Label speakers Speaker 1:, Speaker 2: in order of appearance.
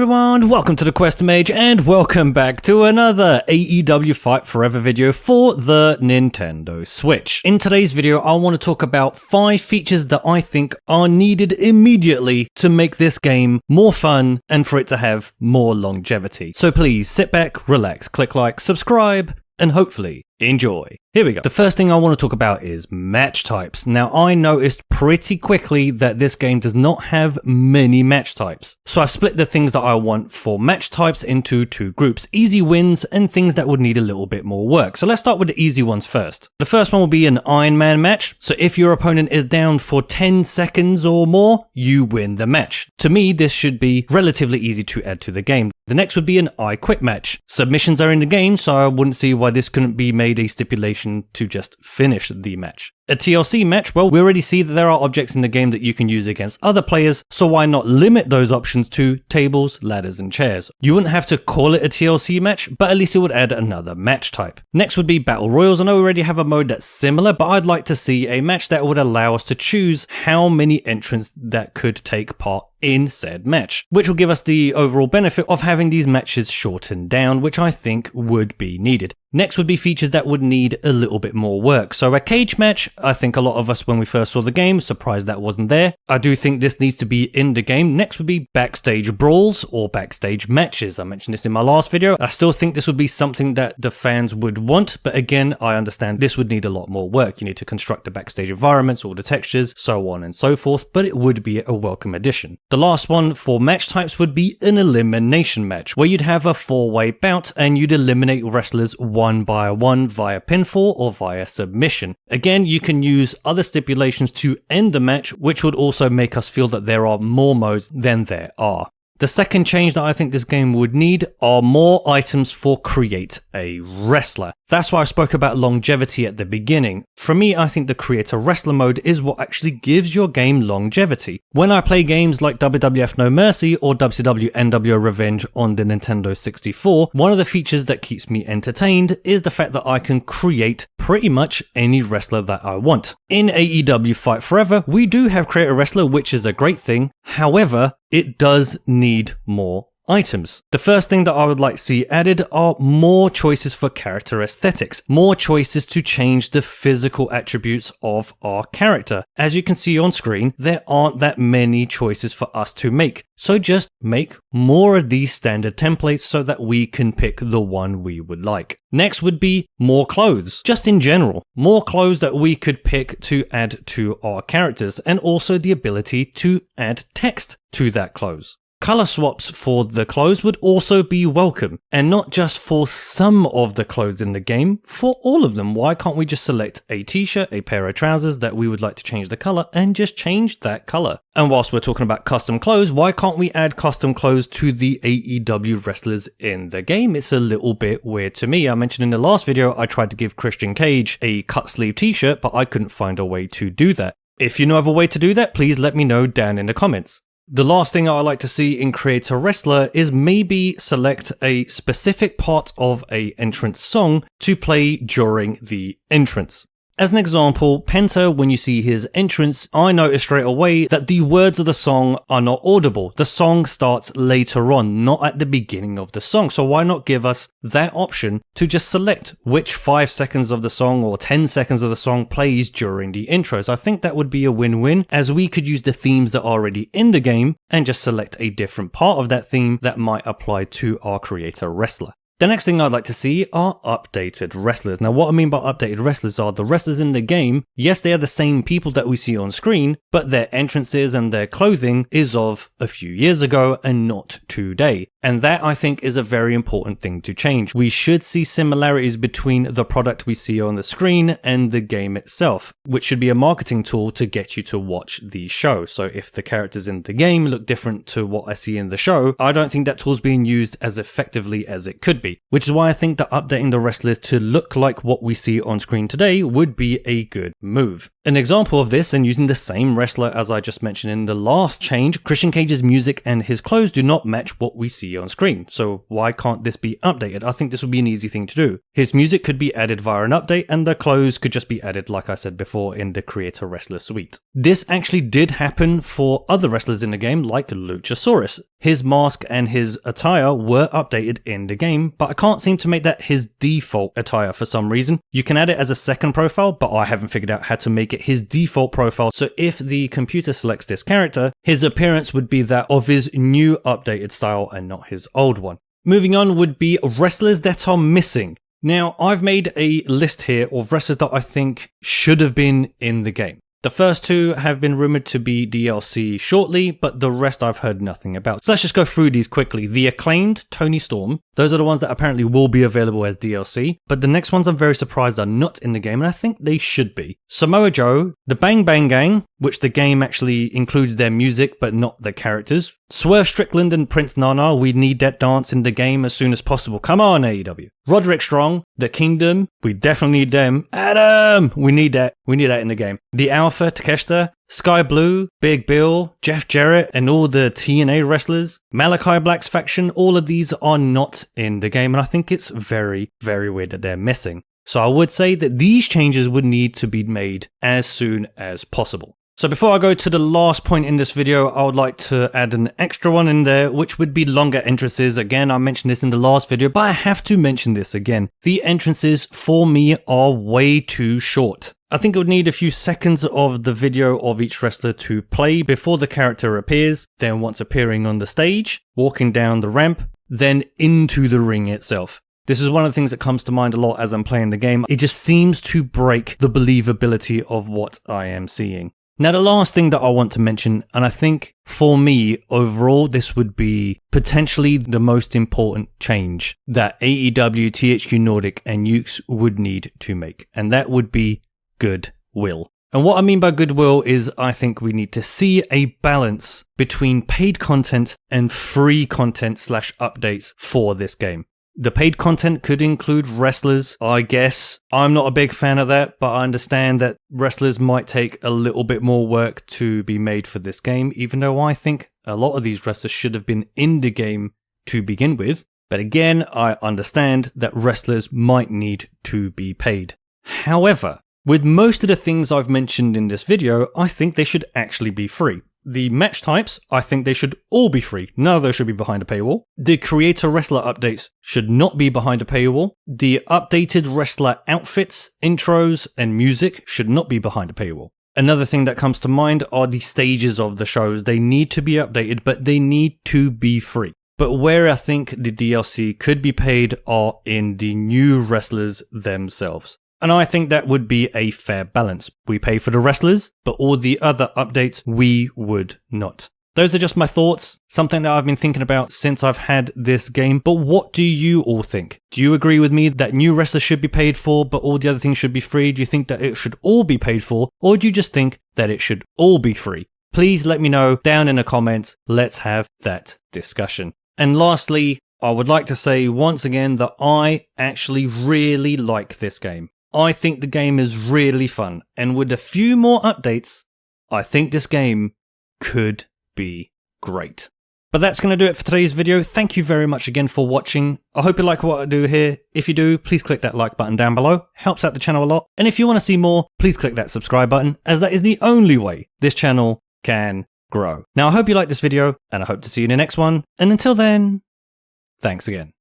Speaker 1: everyone, welcome to the QuesterMage and welcome back to another AEW Fight Forever video for the Nintendo Switch. In today's video, I want to talk about 5 features that I think are needed immediately to make this game more fun and for it to have more longevity. So please sit back, relax, click like, subscribe, and hopefully enjoy. Here we go. The first thing I want to talk about is match types. Now, I noticed pretty quickly that this game does not have many match types. So I've split the things that I want for match types into 2 groups, easy wins and things that would need a little bit more work. So let's start with the easy ones first. The first one will be an Iron Man match. So if your opponent is down for 10 seconds or more, you win the match. To me, this should be relatively easy to add to the game. The next would be an I Quit match. Submissions are in the game, so I wouldn't see why this couldn't be made a stipulation to just finish the match. A TLC match, well, we already see that there are objects in the game that you can use against other players, so why not limit those options to tables, ladders, and chairs? You wouldn't have to call it a TLC match, but at least it would add another match type. Next would be Battle Royals. I know we already have a mode that's similar, but I'd like to see a match that would allow us to choose how many entrants that could take part in said match, which will give us the overall benefit of having these matches shortened down, which I think would be needed. Next would be features that would need a little bit more work. So a cage match, I think a lot of us when we first saw the game, surprised that wasn't there. I do think this needs to be in the game. Next would be backstage brawls or backstage matches. I mentioned this in my last video. I still think this would be something that the fans would want, but again, I understand this would need a lot more work. You need to construct the backstage environments, all the textures, so on and so forth, but it would be a welcome addition. The last one for match types would be an elimination match, where you'd have a 4-way bout and you'd eliminate wrestlers one by one via pinfall or via submission. Again, you can use other stipulations to end the match, which would also make us feel that there are more modes than there are. The second change that I think this game would need are more items for Create a Wrestler. That's why I spoke about longevity at the beginning. For me, I think the Create a Wrestler mode is what actually gives your game longevity. When I play games like WWF No Mercy or WCW NWO Revenge on the Nintendo 64, one of the features that keeps me entertained is the fact that I can create pretty much any wrestler that I want. In AEW Fight Forever, we do have Create a Wrestler, which is a great thing. However, it does need more items. The first thing that I would like to see added are more choices for character aesthetics, more choices to change the physical attributes of our character. As you can see on screen, there aren't that many choices for us to make. So just make more of these standard templates so that we can pick the one we would like. Next would be more clothes, just in general. More clothes that we could pick to add to our characters, and also the ability to add text to that clothes. Color swaps for the clothes would also be welcome, and not just for some of the clothes in the game, for all of them. Why can't we just select a t-shirt, a pair of trousers that we would like to change the color, and just change that color? And whilst we're talking about custom clothes, why can't we add custom clothes to the AEW wrestlers in the game? It's a little bit weird to me. I mentioned in the last video I tried to give Christian Cage a cut sleeve t-shirt, but I couldn't find a way to do that. If you know of a way to do that, please let me know down in the comments. The last thing I like to see in Create a Wrestler is maybe select a specific part of an entrance song to play during the entrance. As an example, Penta, when you see his entrance, I noticed straight away that the words of the song are not audible. The song starts later on, not at the beginning of the song. So why not give us that option to just select which 5 seconds of the song or 10 seconds of the song plays during the intros? I think that would be a win-win, as we could use the themes that are already in the game and just select a different part of that theme that might apply to our Create a Wrestler. The next thing I'd like to see are updated wrestlers. Now, what I mean by updated wrestlers are the wrestlers in the game. Yes, they are the same people that we see on screen, but their entrances and their clothing is of a few years ago and not today. And that, I think, is a very important thing to change. We should see similarities between the product we see on the screen and the game itself, which should be a marketing tool to get you to watch the show. So if the characters in the game look different to what I see in the show, I don't think that tool's being used as effectively as it could be, which is why I think that updating the wrestlers to look like what we see on screen today would be a good move. An example of this, and using the same wrestler as I just mentioned in the last change, Christian Cage's music and his clothes do not match what we see on screen. So why can't this be updated? I think this would be an easy thing to do. His music could be added via an update, and the clothes could just be added, like I said before, in the Creator Wrestler suite. This actually did happen for other wrestlers in the game, like Luchasaurus. His mask and his attire were updated in the game, but I can't seem to make that his default attire for some reason. You can add it as a second profile, but I haven't figured out how to make it his default profile. So if the computer selects this character, his appearance would be that of his new updated style and not his old one. Moving on would be wrestlers that are missing. Now, I've made a list here of wrestlers that I think should have been in the game. The first two have been rumored to be DLC shortly, but the rest I've heard nothing about. So let's just go through these quickly. The Acclaimed, Tony Storm, those are the ones that apparently will be available as DLC, but the next ones I'm very surprised are not in the game, and I think they should be. Samoa Joe, the Bang Bang Gang, which the game actually includes their music but not the characters. Swerve Strickland and Prince Nana, we need that dance in the game as soon as possible. Come on, AEW. Roderick Strong, The Kingdom, we definitely need them. Adam, we need that. We need that in the game. The Alpha, Takeshita, Sky Blue, Big Bill, Jeff Jarrett, and all the TNA wrestlers. Malachi Black's faction, all of these are not in the game, and I think it's very, very weird that they're missing. So I would say that these changes would need to be made as soon as possible. So before I go to the last point in this video, I would like to add an extra one in there, which would be longer entrances. Again, I mentioned this in the last video, but I have to mention this again. The entrances for me are way too short. I think it would need a few seconds of the video of each wrestler to play before the character appears, then once appearing on the stage, walking down the ramp, then into the ring itself. This is one of the things that comes to mind a lot as I'm playing the game. It just seems to break the believability of what I am seeing. Now, the last thing that I want to mention, and I think for me, overall, this would be potentially the most important change that AEW, THQ Nordic, and Ukes would need to make, and that would be goodwill. And what I mean by goodwill is I think we need to see a balance between paid content and free content / updates for this game. The paid content could include wrestlers, I guess. I'm not a big fan of that, but I understand that wrestlers might take a little bit more work to be made for this game, even though I think a lot of these wrestlers should have been in the game to begin with. But again, I understand that wrestlers might need to be paid. However, with most of the things I've mentioned in this video, I think they should actually be free. The match types, I think they should all be free. None of those should be behind a paywall. The Creator Wrestler updates should not be behind a paywall. The updated wrestler outfits, intros, and music should not be behind a paywall. Another thing that comes to mind are the stages of the shows. They need to be updated, but they need to be free. But where I think the DLC could be paid are in the new wrestlers themselves. And I think that would be a fair balance. We pay for the wrestlers, but all the other updates we would not. Those are just my thoughts, something that I've been thinking about since I've had this game. But what do you all think? Do you agree with me that new wrestlers should be paid for, but all the other things should be free? Do you think that it should all be paid for, or do you just think that it should all be free? Please let me know down in the comments. Let's have that discussion. And lastly, I would like to say once again that I actually really like this game. I think the game is really fun, and with a few more updates, I think this game could be great. But that's going to do it for today's video. Thank you very much again for watching. I hope you like what I do here. If you do, please click that like button down below. Helps out the channel a lot. And if you want to see more, please click that subscribe button, as that is the only way this channel can grow. Now, I hope you liked this video, and I hope to see you in the next one. And until then, thanks again.